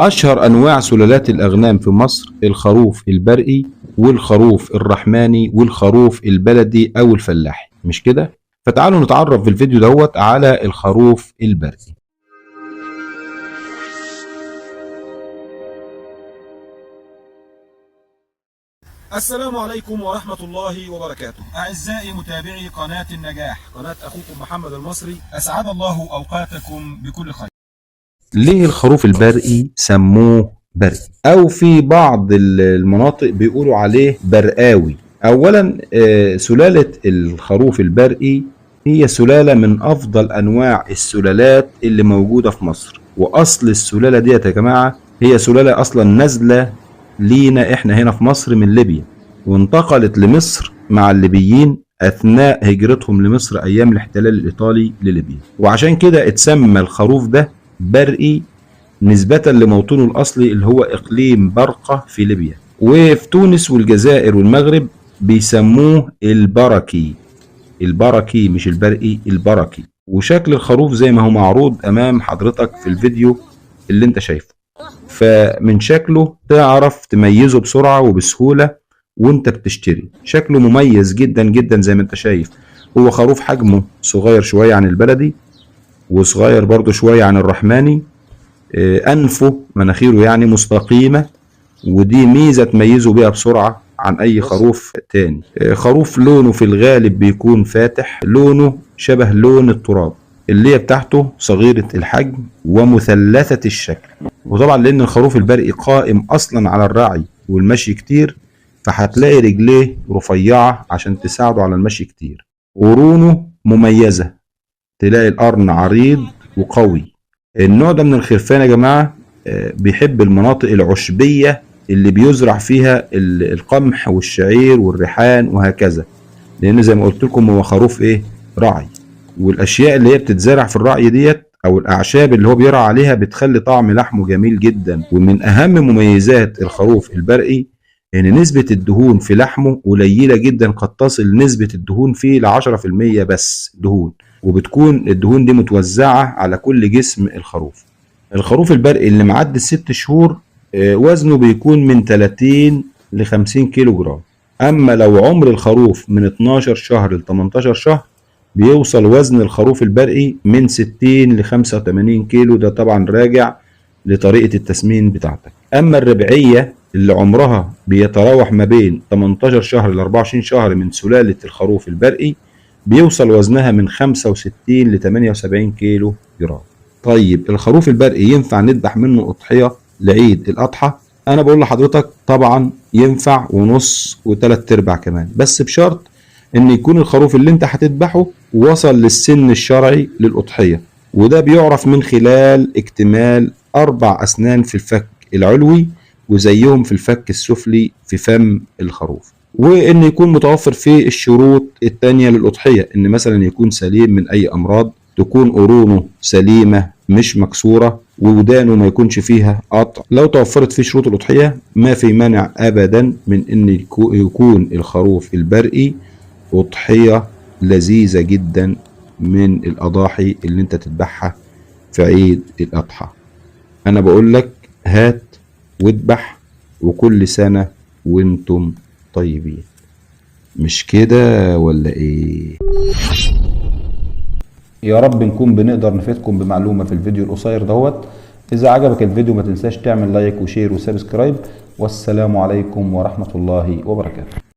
أشهر أنواع سلالات الأغنام في مصر الخروف البرقي والخروف الرحماني والخروف البلدي أو الفلاحي، مش كده؟ فتعالوا نتعرف في الفيديو دوت على الخروف البرقي. السلام عليكم ورحمة الله وبركاته. أعزائي متابعي قناة النجاح، قناة أخوكم محمد المصري، أسعد الله أوقاتكم بكل خير. ليه الخروف البرقي سموه برقي؟ أو في بعض المناطق بيقولوا عليه برقاوي. أولا سلالة الخروف البرقي هي سلالة من أفضل أنواع السلالات اللي موجودة في مصر، وأصل السلالة دي يا جماعة هي سلالة أصلا نازلة لينا إحنا هنا في مصر من ليبيا، وانتقلت لمصر مع الليبيين أثناء هجرتهم لمصر أيام الاحتلال الإيطالي لليبيا، وعشان كده اتسمى الخروف ده برقي نسبة لموطنه الأصلي اللي هو إقليم برقة في ليبيا. وفي تونس والجزائر والمغرب بيسموه البركي. البركي مش البرقي، البركي. وشكل الخروف زي ما هو معروض أمام حضرتك في الفيديو اللي انت شايفه، فمن شكله تعرف تميزه بسرعة وبسهولة وانت بتشتري. شكله مميز جدا جدا زي ما انت شايف. هو خروف حجمه صغير شوية عن البلدي، وصغير برضو شوية عن الرحماني. أنفه مناخيره يعني مستقيمة، ودي ميزة تميزه بيها بسرعة عن أي خروف تاني. خروف لونه في الغالب بيكون فاتح، لونه شبه لون التراب. اللية بتاعته صغيرة الحجم ومثلثة الشكل. وطبعا لأن الخروف البرقي قائم أصلا على الرعي والمشي كتير، فهتلاقي رجليه رفيعة عشان تساعده على المشي كتير. قرونه مميزة، تلاقي القرن عريض وقوي. النوع ده من الخرفان يا جماعة بيحب المناطق العشبية اللي بيزرع فيها القمح والشعير والريحان وهكذا، لأن زي ما قلت لكم هو خروف رعي، والأشياء اللي هي بتتزرع في الرعي ديت أو الأعشاب اللي هو بيرعى عليها بتخلي طعم لحمه جميل جدا. ومن أهم مميزات الخروف البرقي إن نسبة الدهون في لحمه قليلة جدا، قد تصل نسبة الدهون فيه ل10% بس دهون، وبتكون الدهون دي متوزعة على كل جسم الخروف. الخروف البرقي اللي معدي ال6 شهور وزنه بيكون من 30 ل 50 كيلو جرام. أما لو عمر الخروف من 12 شهر ل 18 شهر بيوصل وزن الخروف البرقي من 60 ل 85 كيلو، ده طبعا راجع لطريقة التسمين بتاعتك. أما الربعية اللي عمرها بيتراوح ما بين 18 شهر ل 24 شهر من سلالة الخروف البرقي بيوصل وزنها من 65 ل 78 كيلو جرام. طيب الخروف البرقي ينفع نذبح منه أضحية لعيد الأضحى؟ أنا بقول لحضرتك طبعا ينفع، ونص وثلاث أرباع كمان، بس بشرط إن يكون الخروف اللي أنت هتذبحه وصل للسن الشرعي للأضحية، وده بيعرف من خلال اكتمال 4 أسنان في الفك العلوي وزيهم في الفك السفلي في فم الخروف، وإن يكون متوفر فيه الشروط التانية للأضحية، إن مثلا يكون سليم من أي أمراض، تكون قرونه سليمة مش مكسورة، وودانه ما يكونش فيها قطع. لو توفرت فيه شروط الأضحية ما في مانع أبدا من إن يكون الخروف البرقي أضحية لذيذة جدا من الأضاحي اللي أنت تذبحها في عيد الأضحى. أنا بقول لك هات واذبح، وكل سنة وانتم طيبين. مش كده ولا ايه؟ يا رب نكون بنقدر نفيدكم بمعلومة في الفيديو القصير دوت. اذا عجبك الفيديو ما تنساش تعمل لايك وشير وسبسكرايب، والسلام عليكم ورحمة الله وبركاته.